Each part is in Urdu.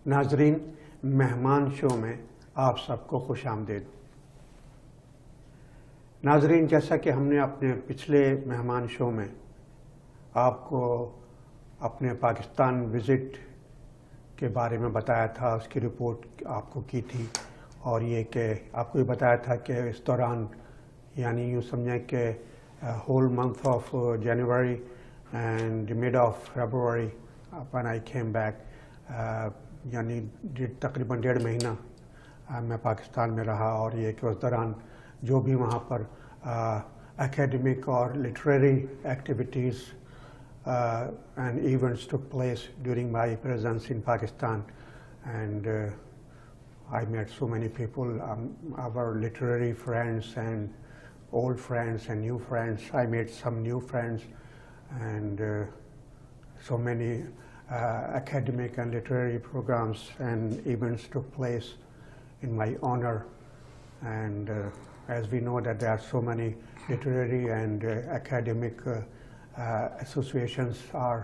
ناظرین، مہمان شو میں آپ سب کو خوش آمدید۔ ناظرین، جیسا کہ ہم نے اپنے پچھلے مہمان شو میں آپ کو اپنے پاکستان وزٹ کے بارے میں بتایا تھا، اس کی رپورٹ آپ کو کی تھی، اور یہ کہ آپ کو یہ بتایا تھا کہ اس دوران یعنی یوں سمجھیں کہ whole month of January and mid of February when I came back، یعنی تقریباً 1.5 مہینہ میں پاکستان میں رہا، اور یہ کہ اس دوران جو بھی وہاں پر اکیڈمک اور literary activities and events took place during my presence in Pakistan, and I met so many people, our literary friends and old friends and new friends. I made some new friends, and so many academic and literary programs and events took place in my honor. And as we know that there are so many literary and academic associations are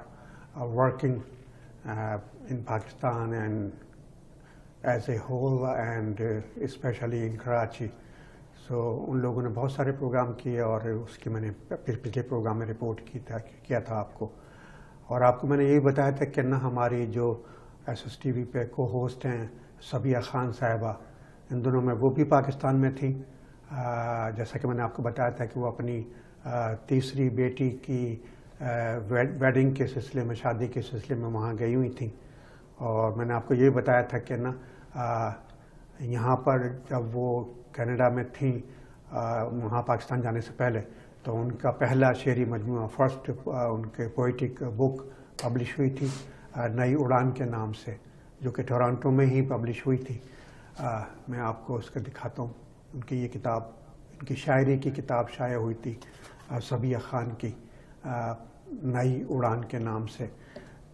working in Pakistan and as a whole, and especially in Karachi. So ان لوگوں نے بہت سارے پروگرام کیے، اور اس کی میں نے پچھلے پروگرام میں رپورٹ کیا تھا آپ کو، اور آپ کو میں نے یہی بتایا تھا کہ نہ ہماری جو SSTV پہ کو ہوسٹ ہیں صبیہ خان صاحبہ، ان دنوں میں وہ بھی پاکستان میں تھیں، جیسا کہ میں نے آپ کو بتایا تھا کہ وہ اپنی تیسری بیٹی کی ویڈنگ کے سلسلے میں، شادی کے سلسلے میں وہاں گئی ہوئی تھیں، اور میں نے آپ کو یہ بتایا تھا کہ نا یہاں پر جب وہ کینیڈا میں تھیں وہاں پاکستان جانے سے پہلے، تو ان کا پہلا شعری مجموعہ، فرسٹ ان کے پوئٹک بک پبلش ہوئی تھی نئی اڑان کے نام سے، جو کہ ٹورانٹو میں ہی پبلش ہوئی تھی۔ میں آپ کو اس کا دکھاتا ہوں، ان کی یہ کتاب، ان کی شاعری کی کتاب شائع ہوئی تھی صبیہ خان کی، نئی اڑان کے نام سے۔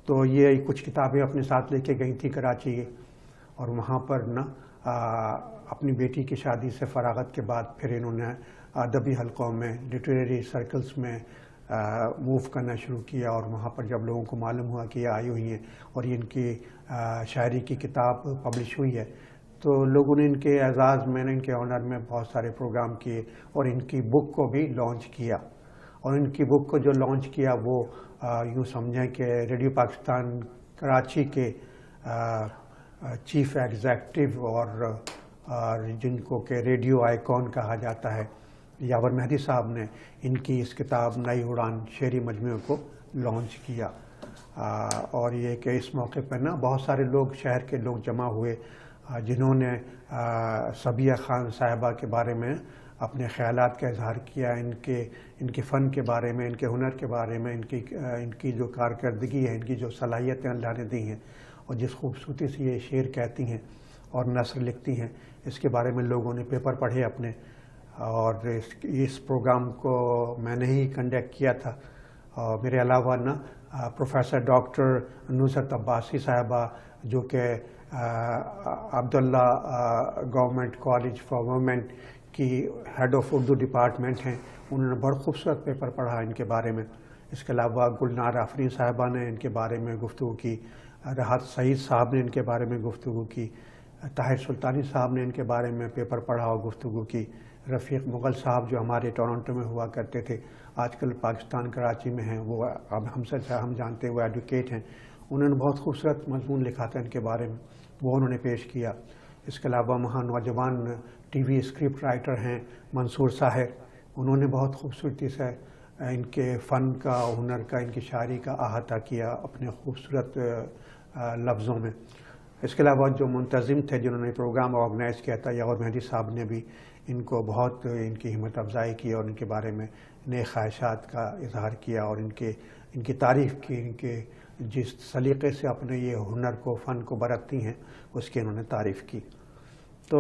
تو یہ کچھ کتابیں اپنے ساتھ لے کے گئی تھی کراچی، اور وہاں پر نا اپنی بیٹی کی شادی سے فراغت کے بعد پھر انہوں نے ادبی حلقوں میں، لٹریری سرکلز میں موو کرنا شروع کیا، اور وہاں پر جب لوگوں کو معلوم ہوا کہ یہ آئی ہوئی ہیں اور یہ ان کی شاعری کی کتاب پبلش ہوئی ہے، تو لوگوں نے ان کے اعزاز میں، ان کے آنر میں بہت سارے پروگرام کیے، اور ان کی بک کو بھی لانچ کیا۔ اور ان کی بک کو جو لانچ کیا وہ یوں سمجھیں کہ ریڈیو پاکستان کراچی کے چیف ایگزیکٹو اور جن کو کہ ریڈیو آئیکن کہا جاتا ہے، یاور مہدی صاحب نے ان کی اس کتاب نئی اڑان شعری مجموعے کو لانچ کیا۔ اور یہ کہ اس موقع پر نا بہت سارے لوگ، شہر کے لوگ جمع ہوئے، جنہوں نے صبیہ خان صاحبہ کے بارے میں اپنے خیالات کا اظہار کیا، ان کے فن کے بارے میں، ان کے ہنر کے بارے میں، ان کی جو کارکردگی ہے، ان کی جو صلاحیتیں اللہ نے دی ہیں، اور جس خوبصورتی سے یہ شعر کہتی ہیں اور نثر لکھتی ہیں، اس کے بارے میں لوگوں نے پیپر پڑھے اپنے۔ اور اس پروگرام کو میں نے ہی کنڈکٹ کیا تھا، اور میرے علاوہ نا پروفیسر ڈاکٹر نصرت عباسی صاحبہ، جو کہ عبداللہ گورنمنٹ کالج فار وومن کی ہیڈ آف اردو ڈپارٹمنٹ ہیں، انہوں نے بہت خوبصورت پیپر پڑھا ان کے بارے میں۔ اس کے علاوہ گلنار آفرین صاحبہ نے ان کے بارے میں گفتگو کی، راحت سعید صاحب نے ان کے بارے میں گفتگو کی، طاہر سلطانی صاحب نے ان کے بارے میں پیپر پڑھا اور گفتگو کی، رفیق مغل صاحب جو ہمارے ٹورنٹو میں ہوا کرتے تھے، آج کل پاکستان کراچی میں ہیں، وہ اب ہم جانتے ہیں وہ ایڈوکیٹ ہیں، انہوں نے بہت خوبصورت مضمون لکھا تھا ان کے بارے میں، وہ انہوں نے پیش کیا۔ اس کے علاوہ وہاں نوجوان ٹی وی اسکرپٹ رائٹر ہیں منصور صاحب، انہوں نے بہت خوبصورتی سے ان کے فن کا، ہنر کا، ان کی شاعری کا احاطہ کیا اپنے خوبصورت لفظوں میں۔ اس کے علاوہ جو منتظم تھے، جنہوں نے پروگرام آرگنائز کیا تھا، یاور مہدی صاحب نے بھی ان کو بہت ان کی ہمت افزائی کی، اور ان کے بارے میں نئے خواہشات کا اظہار کیا، اور ان کی تعریف کی، ان کے جس سلیقے سے اپنے یہ ہنر کو، فن کو برتتی ہیں، اس کی انہوں نے تعریف کی۔ تو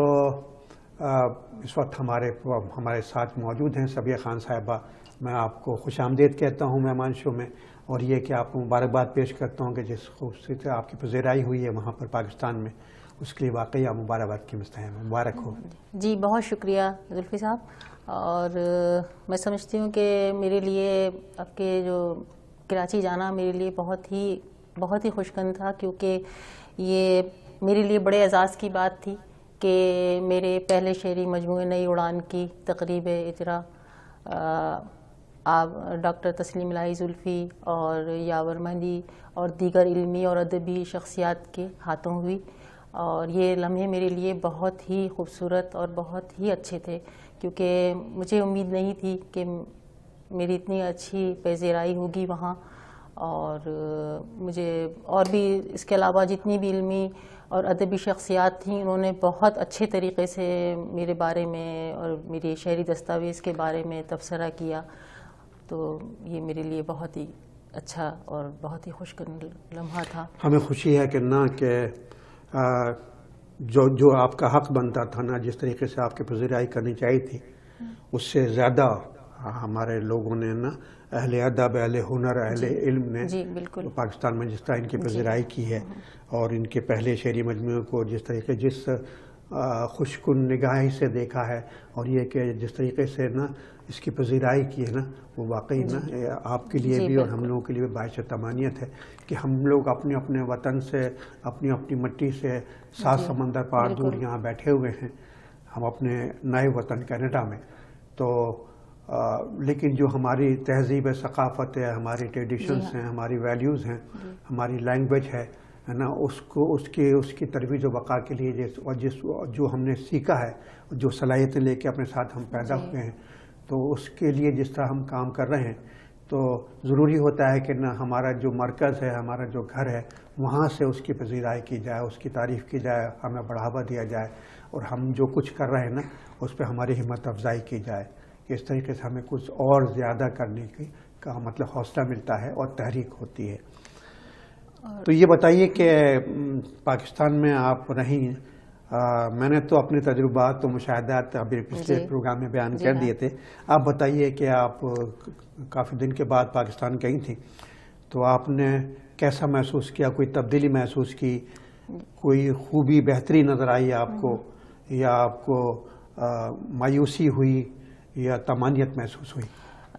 اس وقت ہمارے ساتھ موجود ہیں صبیہ خان صاحبہ۔ میں آپ کو خوش آمدید کہتا ہوں مہمان شو میں، اور یہ کہ آپ کو مبارکباد پیش کرتا ہوں کہ جس خوبصورتی سے آپ کی پذیرائی ہوئی ہے وہاں پر پاکستان میں، اس کے لیے واقعی آپ مبارکباد کی مستحق ہیں، مبارک ہو۔ جی بہت شکریہ زلفی صاحب، اور میں سمجھتی ہوں کہ میرے لیے آپ کے جو کراچی جانا میرے لیے بہت ہی خوشگوار تھا، کیونکہ یہ میرے لیے بڑے اعزاز کی بات تھی کہ میرے پہلے شعری مجموعے نئی اڑان کی تقریب اجرا ڈاکٹر تسلیم الہی زلفی اور یاور مہندی اور دیگر علمی اور ادبی شخصیات کے ہاتھوں ہوئی، اور یہ لمحے میرے لیے بہت ہی خوبصورت اور بہت ہی اچھے تھے، کیونکہ مجھے امید نہیں تھی کہ میری اتنی اچھی پذیرائی ہوگی وہاں، اور مجھے اور بھی اس کے علاوہ جتنی بھی علمی اور ادبی شخصیات تھیں انہوں نے بہت اچھے طریقے سے میرے بارے میں اور میری شعری دستاویز کے بارے میں تبصرہ کیا، تو یہ میرے لیے بہت ہی اچھا اور بہت ہی خوش کن لمحہ تھا۔ ہمیں خوشی ہے کہ نہ کہ جو آپ کا حق بنتا تھا نا، جس طریقے سے آپ کی پذیرائی کرنی چاہیے تھی، اس سے زیادہ ہمارے لوگوں نے نا، اہل ادب، اہل ہنر، اہل علم نے جی بالکل پاکستان میں جس طرح ان کی پذیرائی کی ہے، اور ان کے پہلے شعری مجموعے کو جس خوشکن نگاہی سے دیکھا ہے، اور یہ کہ جس طریقے سے نا اس کی پذیرائی کی ہے نا، وہ واقعی نا آپ کے لیے بھی اور ہم لوگوں کے لیے بحث تمانیت ہے کہ ہم لوگ اپنے اپنے وطن سے، اپنی اپنی مٹی سے 7 سمندر پار دور یہاں بیٹھے ہوئے ہیں، ہم اپنے نئے وطن کینیڈا میں، تو لیکن جو ہماری تہذیب ہے، ثقافت ہے، ہماری ٹریڈیشنز ہیں، ہماری ویلیوز ہیں، ہماری لینگویج ہے نا، اس کی ترویج و بقا کے لیے جو ہم نے سیکھا ہے، جو صلاحیتیں لے کے اپنے ساتھ ہم پیدا ہوئے ہیں، تو اس کے لیے جس طرح ہم کام کر رہے ہیں، تو ضروری ہوتا ہے کہ نہ ہمارا جو مرکز ہے، ہمارا جو گھر ہے، وہاں سے اس کی پذیرائی کی جائے، اس کی تعریف کی جائے، ہمیں بڑھاوا دیا جائے، اور ہم جو کچھ کر رہے ہیں نا اس پہ ہماری ہمت افزائی کی جائے، کہ اس طریقے سے ہمیں کچھ اور زیادہ کرنے کا مطلب حوصلہ ملتا ہے اور تحریک ہوتی ہے۔ تو یہ بتائیے کہ پاکستان میں آپ رہیں، میں نے تو اپنے تجربات و مشاہدات ابھی پچھلے پروگرام میں بیان کر دیے تھے، آپ بتائیے کہ آپ کافی دن کے بعد پاکستان گئی تھیں، تو آپ نے کیسا محسوس کیا؟ کوئی تبدیلی محسوس کی؟ کوئی خوبی بہتری نظر آئی آپ کو، یا آپ کو مایوسی ہوئی یا طمانینت محسوس ہوئی؟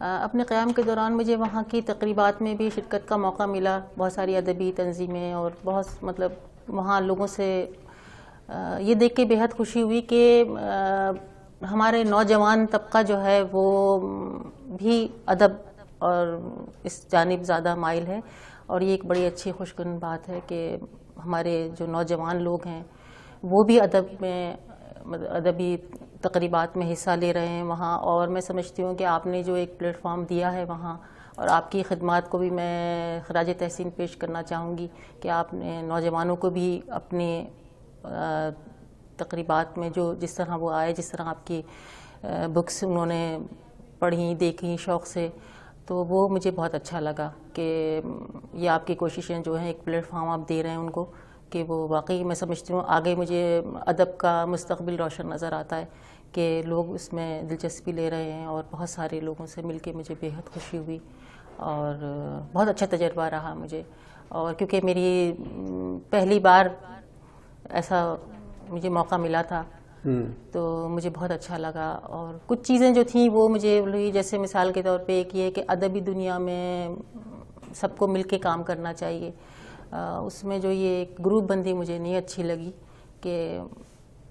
اپنے قیام کے دوران مجھے وہاں کی تقریبات میں بھی شرکت کا موقع ملا، بہت ساری ادبی تنظیمیں، اور بہت مطلب وہاں لوگوں سے یہ دیکھ کے بہت خوشی ہوئی کہ ہمارے نوجوان طبقہ جو ہے وہ بھی ادب اور اس جانب زیادہ مائل ہے، اور یہ ایک بڑی اچھی خوشگوار بات ہے کہ ہمارے جو نوجوان لوگ ہیں وہ بھی ادب میں، ادبی تقریبات میں حصہ لے رہے ہیں وہاں، اور میں سمجھتی ہوں کہ آپ نے جو ایک پلیٹ فارم دیا ہے وہاں، اور آپ کی خدمات کو بھی میں خراج تحسین پیش کرنا چاہوں گی کہ آپ نے نوجوانوں کو بھی اپنے تقریبات میں جس طرح وہ آئے، جس طرح آپ کی بکس انہوں نے پڑھیں دیکھیں شوق سے، تو وہ مجھے بہت اچھا لگا کہ یہ آپ کی کوششیں جو ہیں ایک پلیٹ فارم آپ دے رہے ہیں ان کو، کہ وہ واقعی میں سمجھتی ہوں آگے مجھے ادب کا مستقبل روشن نظر آتا ہے کہ لوگ اس میں دلچسپی لے رہے ہیں، اور بہت سارے لوگوں سے مل کے مجھے بےحد خوشی ہوئی، اور بہت اچھا تجربہ رہا مجھے، اور کیونکہ میری پہلی بار ایسا مجھے موقع ملا تھا تو مجھے بہت اچھا لگا، اور کچھ چیزیں جو تھیں وہ مجھے جیسے مثال کے طور پہ ایک یہ کہ ادبی دنیا میں سب کو مل کے کام کرنا چاہیے، اس میں جو یہ ایک گروپ بندی مجھے نہیں اچھی لگی کہ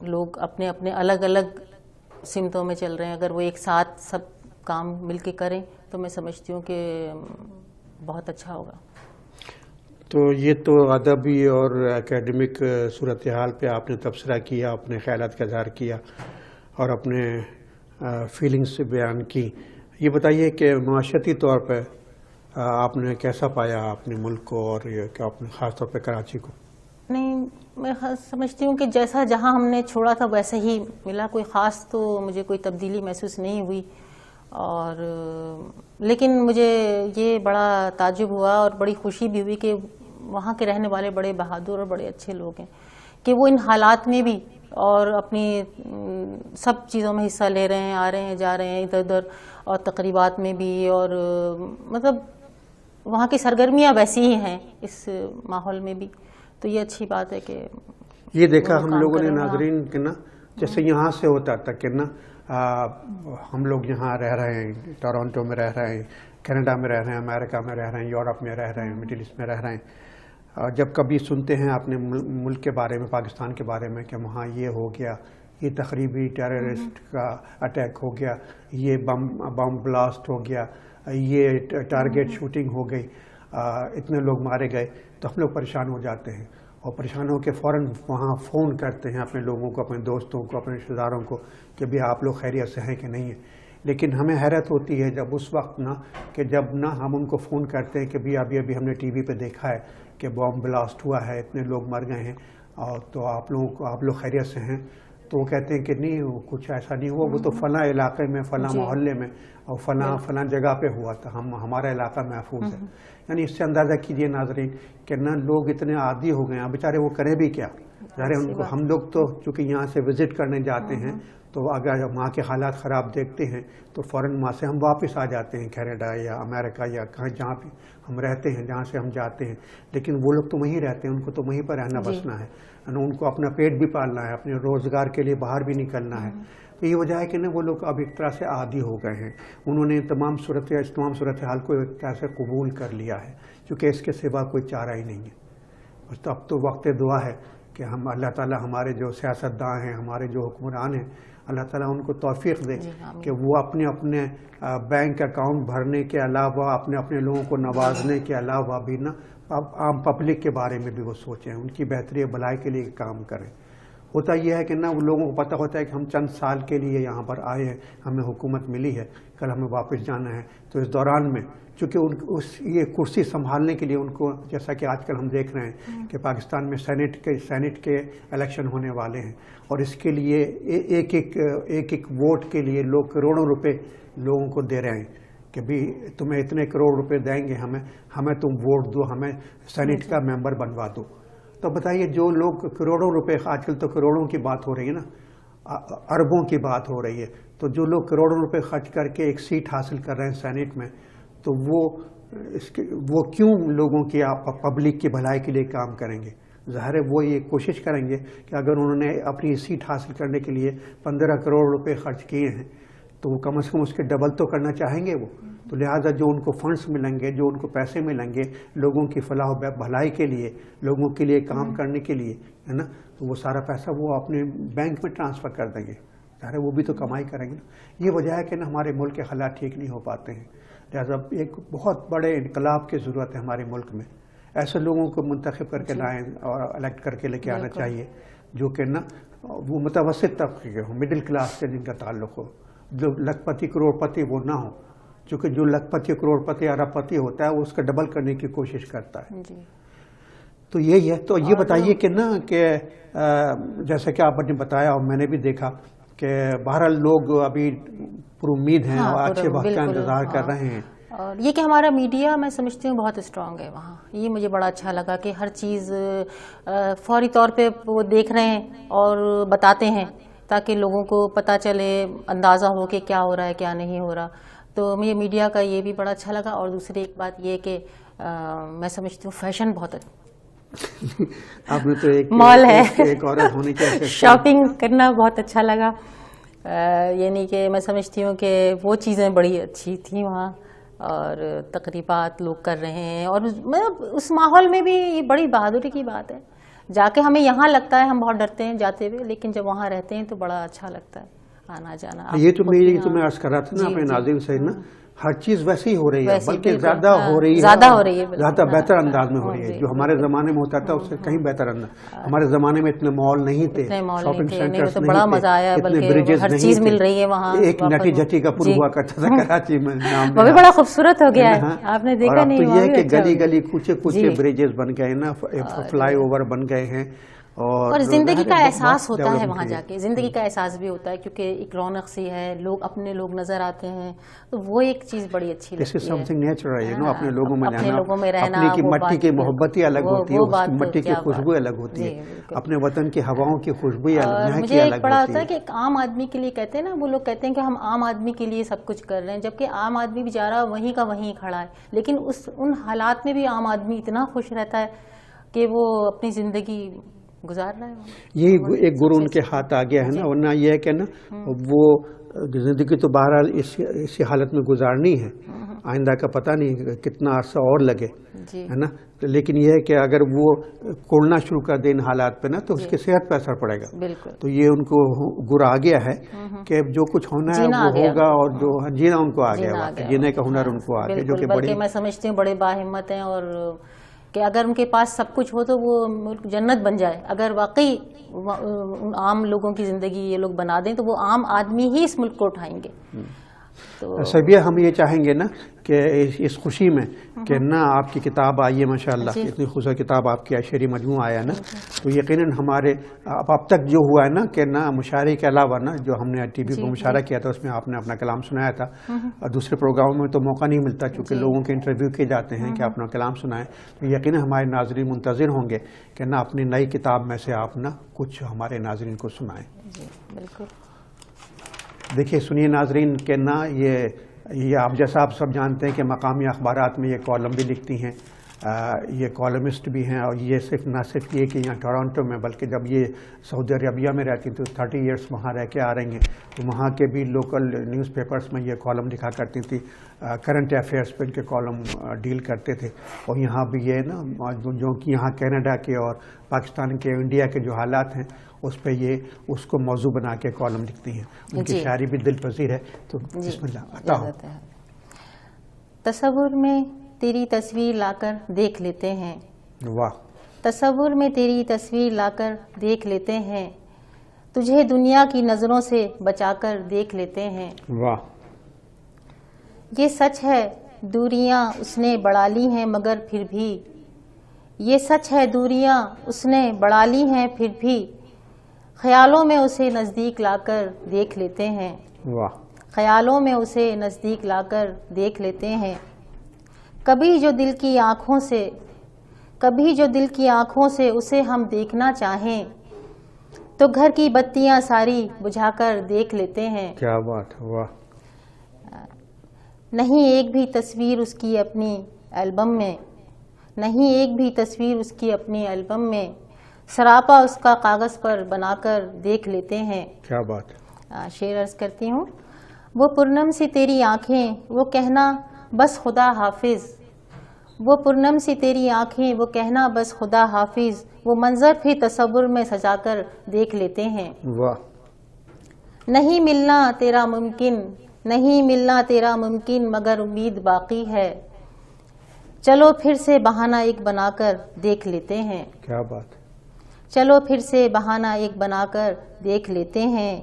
لوگ اپنے اپنے الگ الگ سمتوں میں چل رہے ہیں، اگر وہ ایک ساتھ سب کام مل کے کریں تو میں سمجھتی ہوں کہ بہت اچھا ہوگا۔ تو یہ تو ادبی اور اکیڈمک صورتحال پہ آپ نے تبصرہ کیا، اپنے خیالات کا اظہار کیا اور اپنے فیلنگس بیان کی، یہ بتائیے کہ معاشرتی طور پہ آپ نے کیسا پایا اپنے ملک کو، اور کہ آپ نے خاص طور پہ کراچی کو؟ نہیں، میں سمجھتی ہوں کہ جیسا جہاں ہم نے چھوڑا تھا ویسے ہی ملا، کوئی خاص تو مجھے کوئی تبدیلی محسوس نہیں ہوئی، اور لیکن مجھے یہ بڑا تعجب ہوا اور بڑی خوشی بھی ہوئی کہ وہاں کے رہنے والے بڑے بہادر اور بڑے اچھے لوگ ہیں کہ وہ ان حالات میں بھی اور اپنی سب چیزوں میں حصہ لے رہے ہیں، آ رہے ہیں جا رہے ہیں ادھر ادھر، اور تقریبات میں بھی، اور مطلب وہاں کی سرگرمیاں ویسی ہی ہیں اس ماحول میں بھی، تو یہ اچھی بات ہے کہ یہ دیکھا ہم لوگوں نے ناظرین کہ نا، جیسے یہاں سے ہوتا تھا کہ نا ہم لوگ یہاں رہ رہے ہیں، ٹورانٹو میں رہ رہے ہیں، کینیڈا میں رہ رہے ہیں، امریکہ میں رہ رہے ہیں، یورپ میں رہ رہے ہیں، مڈل ایسٹ میں رہ رہے ہیں، جب کبھی سنتے ہیں اپنے ملک کے بارے میں، پاکستان کے بارے میں، کہ وہاں یہ ہو گیا، یہ تقریبی ٹیررسٹ کا اٹیک ہو گیا، یہ بم بلاسٹ ہو گیا، یہ ٹارگیٹ شوٹنگ ہو گئی، اتنے لوگ مارے گئے، تو ہم لوگ پریشان ہو جاتے ہیں، اور پریشان ہو کے فوراً وہاں فون کرتے ہیں اپنے لوگوں کو، اپنے دوستوں کو، اپنے رشتہ داروں کو کہ بھی آپ لوگ خیریت سے ہیں کہ نہیں ہیں. لیکن ہمیں حیرت ہوتی ہے جب اس وقت کہ جب ہم ان کو فون کرتے ہیں کہ بھی ابھی ہم نے ٹی وی پہ دیکھا ہے کہ بم بلاسٹ ہوا ہے، اتنے لوگ مر گئے ہیں، اور تو آپ لوگ خیریت سے ہیں، تو وہ کہتے ہیں کہ نہیں، کچھ ایسا نہیں ہوا، وہ تو فلاں علاقے میں، فلاں محلے میں اور فلاں جگہ پہ ہوا تھا، ہمارا علاقہ محفوظ ہے. یعنی اس سے اندازہ کیجئے ناظرین کہ لوگ اتنے عادی ہو گئے ہیں، بیچارے وہ کریں بھی کیا. ظاہر ان کو، ہم لوگ تو چونکہ یہاں سے وزٹ کرنے جاتے ہیں تو اگر وہاں کے حالات خراب دیکھتے ہیں تو فوراً وہاں سے ہم واپس آ جاتے ہیں کینیڈا یا امریکہ یا کہیں جہاں پہ ہم رہتے ہیں، جہاں سے ہم جاتے ہیں. لیکن وہ لوگ تو وہیں رہتے ہیں، ان کو تو وہیں پر رہنا بسنا ہے، ان کو اپنا پیٹ بھی پالنا ہے، اپنے روزگار کے لیے باہر بھی نکلنا ہے. تو یہ وجہ ہے کہ وہ لوگ اب ایک طرح سے عادی ہو گئے ہیں، انہوں نے تمام صورتحال کو ایک طرح سے قبول کر لیا ہے، کیونکہ اس کے سوا کوئی چارہ ہی نہیں ہے. اب تو وقت دعا ہے کہ ہم اللہ تعالیٰ ہمارے جو سیاستداں ہیں، ہمارے جو حکمران ہیں، اللہ تعالیٰ ان کو توفیق دے کہ وہ اپنے بینک اکاؤنٹ بھرنے کے علاوہ، اپنے لوگوں کو نوازنے کے علاوہ بھی عام پبلک کے بارے میں بھی وہ سوچیں، ان کی بہتری بھلائی کے لیے کام کریں. ہوتا یہ ہے کہ ان لوگوں کو پتہ ہوتا ہے کہ ہم چند سال کے لیے یہاں پر آئے ہیں، ہمیں حکومت ملی ہے، کل ہمیں واپس جانا ہے. تو اس دوران میں چونکہ یہ کرسی سنبھالنے کے لیے ان کو، جیسا کہ آج کل ہم دیکھ رہے ہیں کہ پاکستان میں سینٹ کے الیکشن ہونے والے ہیں، اور اس کے لیے ایک ووٹ کے لیے لوگ کروڑوں روپے لوگوں کو دے رہے ہیں کہ بھی تمہیں اتنے کروڑ روپے دیں گے، ہمیں تم ووٹ دو، ہمیں سینٹ کا ممبر بنوا دو. تو بتائیے، جو لوگ کروڑوں روپے، آج کل تو کروڑوں کی بات ہو رہی ہے اربوں کی بات ہو رہی ہے، تو جو لوگ کروڑوں روپے خرچ کر کے ایک سیٹ حاصل کر رہے ہیں سینٹ میں، تو وہ کیوں لوگوں کی، پبلک کی بھلائی کے لیے کام کریں گے؟ ظاہر ہے وہ یہ کوشش کریں گے کہ اگر انہوں نے اپنی سیٹ حاصل کرنے کے لیے 15 کروڑ روپے خرچ کیے ہیں تو وہ کم از کم اس کے ڈبل تو کرنا چاہیں گے وہ. تو لہٰذا جو ان کو فنڈز ملیں گے، جو ان کو پیسے ملیں گے لوگوں کی فلاح و بھلائی کے لیے، لوگوں کے لیے کام کرنے کے لیے، ہے نا، تو وہ سارا پیسہ وہ اپنے بینک میں ٹرانسفر کر دیں گے. ظاہر ہے وہ بھی تو کمائی کریں گے. یہ وجہ ہے کہ ہمارے ملک کے حالات ٹھیک نہیں ہو پاتے ہیں. لہٰذا ایک بہت بڑے انقلاب کی ضرورت ہے ہمارے ملک میں. ایسے لوگوں کو منتخب کر کے لائیں اور الیکٹ کر کے لے کے آنا چاہیے جو کہ وہ متوسط طبقے کے ہوں، مڈل کلاس سے جن کا تعلق ہو، جو لکھ پتی کروڑ پتی وہ نہ ہو. چونکہ جو لکھ پتی کروڑ پتی ارب پتی ہوتا ہے وہ اس کا ڈبل کرنے کی کوشش کرتا ہے. تو یہی ہے. تو یہ بتائیے کہ کہ جیسا کہ آپ نے بتایا اور میں نے بھی دیکھا کہ بہرحال لوگ ابھی پر امید ہیں اور اچھے وقت کا انتظار کر رہے ہیں. اور یہ کہ ہمارا میڈیا، میں سمجھتی ہوں بہت اسٹرانگ ہے وہاں. یہ مجھے بڑا اچھا لگا کہ ہر چیز فوری طور پہ وہ دیکھ رہے ہیں اور بتاتے ہیں تاکہ لوگوں کو پتہ چلے، اندازہ ہو کہ کیا ہو رہا ہے کیا نہیں ہو رہا. تو مجھے میڈیا کا یہ بھی بڑا اچھا لگا. اور دوسری ایک بات یہ کہ میں سمجھتی ہوں فیشن بہت آپ نے تو ایک مال ہے، ایک عورت ہونے کے شاپنگ کرنا بہت اچھا لگا. یعنی کہ میں سمجھتی ہوں کہ وہ چیزیں بڑی اچھی تھیں وہاں، اور تقریبات لوگ کر رہے ہیں، اور اس ماحول میں بھی یہ بڑی بہادری کی بات ہے. جا کے ہمیں یہاں لگتا ہے ہم بہت ڈرتے ہیں جاتے ہوئے، لیکن جب وہاں رہتے ہیں تو بڑا اچھا لگتا ہے آنا جانا. یہ تو میں عرض کر رہا تھا اپنے ناظرین سے ہر چیز ویسی ہو رہی ہے، بلکہ زیادہ ہو رہی ہے، زیادہ بہتر انداز میں ہو رہی ہے. جو ہمارے زمانے میں ہوتا تھا اس سے کہیں بہتر انداز. ہمارے زمانے میں اتنے مال نہیں تھے، شاپنگ سینٹرز نہیں تھے، اتنے بریجز نہیں تھے. ایک نٹی جھٹی کا پل ہوا کرتا تھا کراچی میں، وہ بھی بڑا خوبصورت ہو گیا ہے، آپ نے دیکھا نہیں؟ تو یہ ہے کہ گلی گلی کوچے کوچے بریجز بن گئے نا، فلائی اوور بن گئے ہیں. اور زندگی کا احساس ہوتا ہے وہاں جا کے، زندگی کا احساس بھی ہوتا ہے کیونکہ ایک رونق سی ہے، لوگ اپنے لوگ نظر آتے ہیں، تو وہ ایک چیز بڑی اچھی لگتی ہے. This is something natural ہے، اپنے لوگوں میں رہنا، اپنی کی مٹی کی محبت ہی الگ ہوتی ہے، مٹی کی خوشبو الگ ہوتی ہے، اپنے وطن کی ہواؤں کی خوشبو الگ. مجھے ایک بڑا ہوتا ہے کہ ایک عام آدمی کے لیے کہتے ہیں نا، وہ لوگ کہتے ہیں کہ ہم عام آدمی کے لیے سب کچھ کر رہے ہیں، جبکہ عام آدمی بیچارہ وہیں کا وہیں کھڑا ہے، لیکن ان حالات میں بھی عام آدمی اتنا خوش رہتا ہے کہ وہ اپنی زندگی گزار رہا ہے. یہی ایک گرو ان کے ہاتھ آ گیا ہے نا، ورنہ یہ ہے کہ وہ زندگی تو بہرحال اسی حالت میں گزارنی ہے، آئندہ کا پتہ نہیں کتنا عرصہ اور لگے جی ہے نا. لیکن یہ ہے کہ اگر وہ کوڑنا شروع کر دے ان حالات پہ نا تو اس کی صحت پہ اثر پڑے گا. بالکل. تو یہ ان کو گر آ گیا ہے کہ جو کچھ ہونا ہے جینا وہ آ گیا. ہوگا, اور جو جینا ان کو آ جینا گیا, آ گیا. جینے کا ہنر ان کو آ گیا, جو بالکل. کہ بڑی بلکہ میں سمجھتی ہوں بڑے باہمت ہیں, اور کہ اگر ان کے پاس سب کچھ ہو تو وہ ملک جنت بن جائے. اگر واقعی عام لوگوں کی زندگی یہ لوگ بنا دیں تو وہ عام آدمی ہی اس ملک کو اٹھائیں گے. تو سبیہ ہم یہ چاہیں گے نا کہ اس خوشی میں کہ نا آپ کی کتاب آئی ہے ماشاءاللہ, اتنی خوبصورت کتاب آپ کی شعری مجموعہ آیا نا, تو یقیناً ہمارے اب تک جو ہوا ہے نا کہ نا مشاعرے کے علاوہ نا جو ہم نے ٹی وی پر مشاعرہ کیا تھا اس میں آپ نے اپنا کلام سنایا تھا, اور دوسرے پروگراموں میں تو موقع نہیں ملتا چونکہ لوگوں کے انٹرویو کیے جاتے ہیں کہ اپنا کلام سنائیں. تو یقیناً ہمارے ناظرین منتظر ہوں گے کہ نا اپنی نئی کتاب میں سے آپ نا کچھ ہمارے ناظرین کو سنائیں. جی بالکل. دیکھیے سنیے ناظرین کہ نا یہ آپ جیسا آپ سب جانتے ہیں کہ مقامی اخبارات میں یہ کالم بھی لکھتی ہیں, یہ کالمسٹ بھی ہیں, اور یہ نہ صرف یہ کہ یہاں ٹورانٹو میں بلکہ جب یہ سعودی عربیہ میں رہتی تو 30 ایئرس وہاں رہ کے آ رہی ہیں, تو وہاں کے بھی لوکل نیوز پیپرز میں یہ کالم لکھا کرتی تھی, کرنٹ افیئرس پہ ان کے کالم ڈیل کرتے تھے. اور یہاں بھی یہ نا جو کہ یہاں کینیڈا کے اور پاکستان کے انڈیا کے جو حالات ہیں اس پہ یہ اس کو موضوع بنا کے کالم لکھتی ہیں. ان کی شاعری بھی دل پذیر ہے. تو بسم اللہ عطا ہو. تصور میں تیری تصویر لا کر دیکھ لیتے ہیں. واہ. تصور میں تیری تصویر لا کر دیکھ لیتے ہیں, تجھے دنیا کی نظروں سے بچا کر دیکھ لیتے ہیں. واہ. یہ سچ ہے دوریاں اس نے بڑھا لی ہیں مگر پھر بھی, یہ سچ ہے دوریاں اس نے بڑھا لی ہیں پھر بھی, خیالوں میں اسے نزدیک لا کر دیکھ لیتے ہیں. واہ. خیالوں میں اسے نزدیک لا کر دیکھ لیتے ہیں. کبھی جو دل کی آنکھوں سے, کبھی جو دل کی آنکھوں سے اسے ہم دیکھنا چاہیں تو گھر کی بتیاں ساری بجھا کر دیکھ لیتے ہیں. کیا بات. واہ. نہیں ایک بھی تصویر اس کی اپنی البم میں, نہیں ایک بھی تصویر اس کی اپنی البم میں, سراپا اس کا کاغذ پر بنا کر دیکھ لیتے ہیں. کیا بات. شعر عرض کرتی ہوں. وہ پورنم سی تیری آنکھیں وہ کہنا بس خدا حافظ, وہ پورنم سی تیری آنکھیں وہ کہنا بس خدا حافظ, وہ منظر پھر تصور میں سجا کر دیکھ لیتے ہیں. واہ. نہیں ملنا تیرا ممکن, نہیں ملنا تیرا ممکن مگر امید باقی ہے, چلو پھر سے بہانہ ایک بنا کر دیکھ لیتے ہیں. کیا بات. چلو پھر سے بہانہ ایک بنا کر دیکھ لیتے ہیں.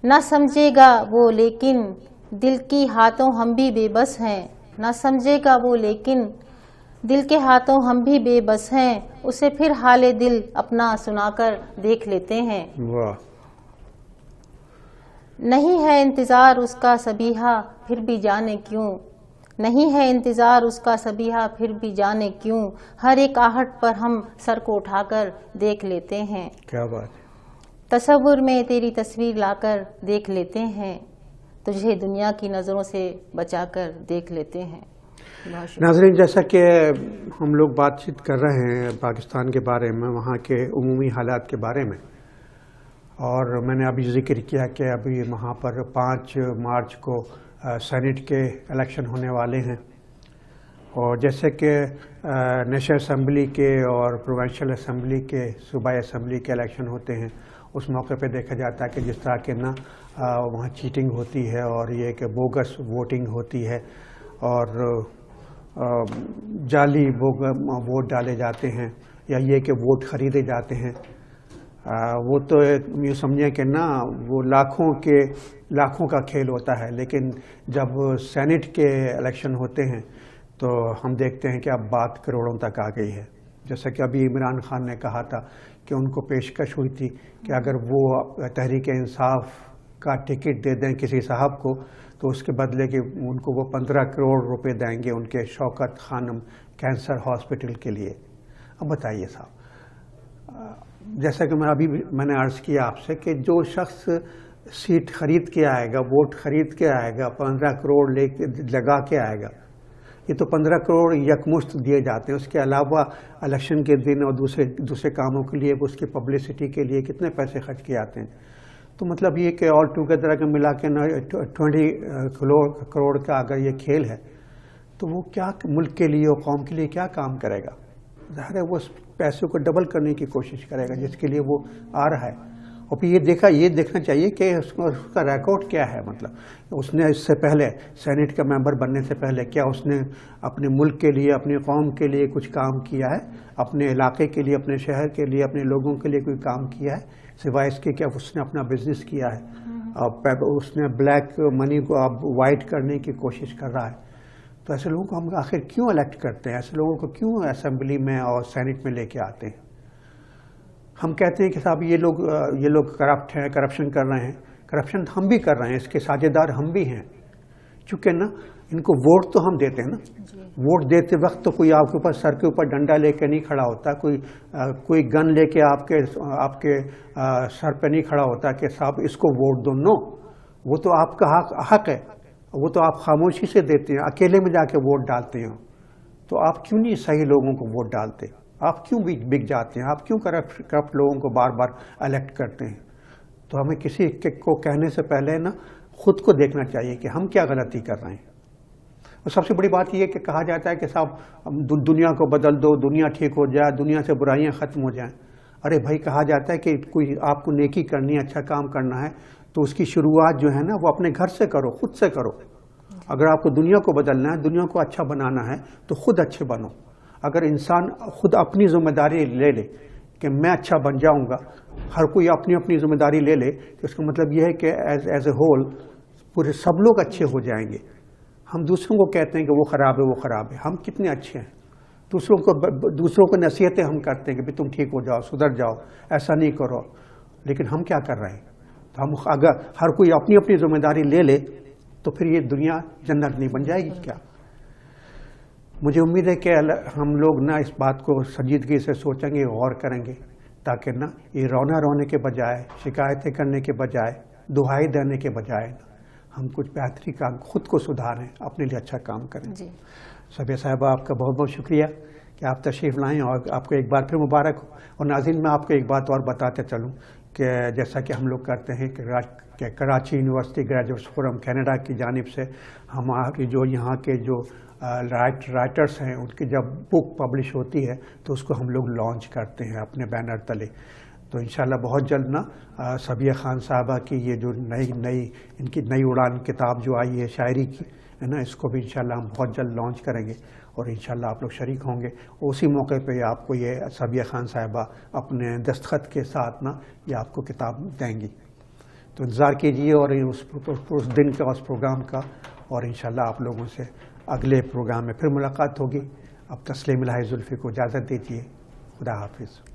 نہ سمجھے گا وہ لیکن دل کی ہاتھوں ہم بھی بے بس ہیں, نہ سمجھے گا وہ لیکن دل کے ہاتھوں ہم بھی بے بس ہیں, اسے پھر حال دل اپنا سنا کر دیکھ لیتے ہیں. واہ. نہیں ہے انتظار اس کا صبیحہ پھر بھی جانے کیوں, نہیں ہے انتظار اس کا صبیحہ پھر بھی جانے کیوں, ہر ایک آہٹ پر ہم سر کو اٹھا کر دیکھ لیتے ہیں. کیا بات. تصور میں تیری تصویر لا کر دیکھ لیتے ہیں, تجھے دنیا کی نظروں سے بچا کر دیکھ لیتے ہیں. ناظرین جیسا کہ ہم لوگ بات چیت کر رہے ہیں پاکستان کے بارے میں, وہاں کے عمومی حالات کے بارے میں, اور میں نے ابھی ذکر کیا کہ ابھی وہاں پر 5 مارچ کو سینٹ کے الیکشن ہونے والے ہیں, اور جیسے کہ نیشنل اسمبلی کے اور پروونشل اسمبلی کے, صوبائی اسمبلی کے الیکشن ہوتے ہیں, اس موقع پہ دیکھا جاتا ہے کہ جس طرح کہ نا وہاں چیٹنگ ہوتی ہے اور یہ کہ بوگس ووٹنگ ہوتی ہے اور جعلی ووٹ ڈالے جاتے ہیں, یا یہ کہ ووٹ خریدے جاتے ہیں. وہ تو یوں سمجھیں کہ نا وہ لاکھوں کا کھیل ہوتا ہے, لیکن جب سینٹ کے الیکشن ہوتے ہیں تو ہم دیکھتے ہیں کہ اب بات کروڑوں تک آ گئی ہے. جیسا کہ ابھی عمران خان نے کہا تھا کہ ان کو پیشکش ہوئی تھی کہ اگر وہ تحریک انصاف کا ٹکٹ دے دیں کسی صاحب کو تو اس کے بدلے کہ ان کو وہ 15 کروڑ روپے دیں گے ان کے شوکت خانم کینسر ہاسپٹل کے لیے. اب بتائیے صاحب, جیسا کہ میں نے عرض کیا آپ سے کہ جو شخص سیٹ خرید کے آئے گا, ووٹ خرید کے آئے گا, 15 کروڑ لگا کے آئے گا, یہ تو 15 کروڑ یکمشت دیے جاتے ہیں. اس کے علاوہ الیکشن کے دن اور دوسرے کاموں کے لیے اس کی پبلسٹی کے لیے کتنے پیسے خرچ کیے جاتے ہیں. تو مطلب یہ کہ آل ٹوگیدر اگر ملا کے 20 کروڑ کا اگر یہ کھیل ہے تو وہ کیا ملک کے لیے اور قوم کے لیے کیا کام کرے گا؟ ظاہر ہے وہ اس پیسوں کو ڈبل کرنے کی کوشش کرے گا جس کے لیے وہ آ رہا ہے. اور پھر یہ دیکھنا چاہیے کہ اس کا ریکارڈ کیا ہے. مطلب اس نے اس سے پہلے سینٹ کا ممبر بننے سے پہلے کیا اس نے اپنے ملک کے لیے اپنی قوم کے لیے کچھ کام کیا ہے؟ اپنے علاقے کے لیے اپنے شہر کے لیے اپنے لوگوں کے لیے کوئی کام کیا ہے سوائے اس کے کیا اس نے اپنا بزنس کیا ہے؟ اس نے بلیک منی کو اب وائٹ کرنے کی کوشش کر رہا ہے. تو ایسے لوگوں کو ہم آخر کیوں الیکٹ کرتے ہیں؟ ایسے لوگوں کو کیوں اسمبلی میں اور سینٹ میں لے کے آتے ہیں؟ ہم کہتے ہیں کہ صاحب یہ لوگ کرپٹ ہیں، کرپشن کر رہے ہیں. کرپشن ہم بھی کر رہے ہیں، اس کے ساجھیدار ہم بھی ہیں. چونکہ نا ان کو ووٹ تو ہم دیتے ہیں نا. ووٹ دیتے وقت تو کوئی آپ کے اوپر سر کے اوپر ڈنڈا لے کے نہیں کھڑا ہوتا، کوئی گن لے کے آپ کے سر پہ نہیں کھڑا ہوتا کہ صاحب اس کو ووٹ دو. نو، وہ تو آپ کا حق ہے، وہ تو آپ خاموشی سے دیتے ہیں، اکیلے میں جا کے ووٹ ڈالتے ہیں. تو آپ کیوں نہیں صحیح لوگوں کو ووٹ ڈالتے؟ آپ کیوں بک جاتے ہیں؟ آپ کیوں کرپٹ لوگوں کو بار بار الیکٹ کرتے ہیں؟ تو ہمیں کسی کو کہنے سے پہلے نا خود کو دیکھنا چاہیے کہ ہم کیا غلطی کر رہے ہیں. اور سب سے بڑی بات یہ ہے کہ کہا جاتا ہے کہ صاحب دنیا کو بدل دو، دنیا ٹھیک ہو جائے، دنیا سے برائیاں ختم ہو جائیں. ارے بھائی، کہا جاتا ہے کہ کوئی آپ کو نیکی کرنی ہے، اچھا کام کرنا ہے تو اس کی شروعات جو ہے نا وہ اپنے گھر سے کرو، خود سے کرو. اگر آپ کو دنیا کو بدلنا ہے، دنیا کو اچھا بنانا ہے تو خود اچھے بنو. اگر انسان خود اپنی ذمہ داری لے لے کہ میں اچھا بن جاؤں گا، ہر کوئی اپنی اپنی ذمہ داری لے لے تو اس کا مطلب یہ ہے کہ ایز اے ہول پورے سب لوگ اچھے ہو جائیں گے. ہم دوسروں کو کہتے ہیں کہ وہ خراب ہے، وہ خراب ہے. ہم کتنے اچھے ہیں. دوسروں کو نصیحتیں ہم کرتے ہیں کہ تم ٹھیک ہو جاؤ، سدھر جاؤ، ایسا نہیں کرو. لیکن ہم کیا کر رہے ہیں؟ تو ہم اگر ہر کوئی اپنی اپنی ذمہ داری لے لے تو پھر یہ دنیا جنت نہیں بن جائے گی کیا؟ مجھے امید ہے کہ ہم لوگ نہ اس بات کو سنجیدگی سے سوچیں گے، غور کریں گے، تاکہ نہ یہ رونے کے بجائے، شکایتیں کرنے کے بجائے، دہائی دینے کے بجائے ہم کچھ بہتری کام خود کو سدھاریں، اپنے لیے اچھا کام کریں. صبیہ صاحبہ، آپ کا بہت بہت شکریہ کہ آپ تشریف لائیں، اور آپ کو ایک بار پھر مبارک ہو. اور ناظرین، میں آپ کو ایک بات اور بتاتے چلوں کہ جیسا کہ ہم لوگ کرتے ہیں کہ Karachi university graduates forum Canada کی جانب سے ہماری جو یہاں کے جو رائٹرس ہیں ان کی جب بک پبلش ہوتی ہے تو اس کو ہم لوگ لانچ کرتے ہیں اپنے بینر تلے. تو انشاءاللہ بہت جلد نا صبیہ خان صاحبہ کی یہ جو ان کی نئی اڑان کتاب جو آئی ہے شاعری کی ہے نا، اس کو بھی انشاءاللہ ہم بہت جلد لانچ کریں گے اور انشاءاللہ آپ لوگ شریک ہوں گے. اسی موقع پہ آپ کو یہ صبیہ خان صاحبہ اپنے دستخط کے ساتھ نا یہ آپ کو کتاب دیں گی. تو انتظار کیجیے اور اس دن کا، اس پروگرام کا. اور انشاءاللہ آپ لوگوں سے اگلے پروگرام میں پھر ملاقات ہوگی. اب تسلیم الہی زلفی کو اجازت دیجیے. خدا حافظ.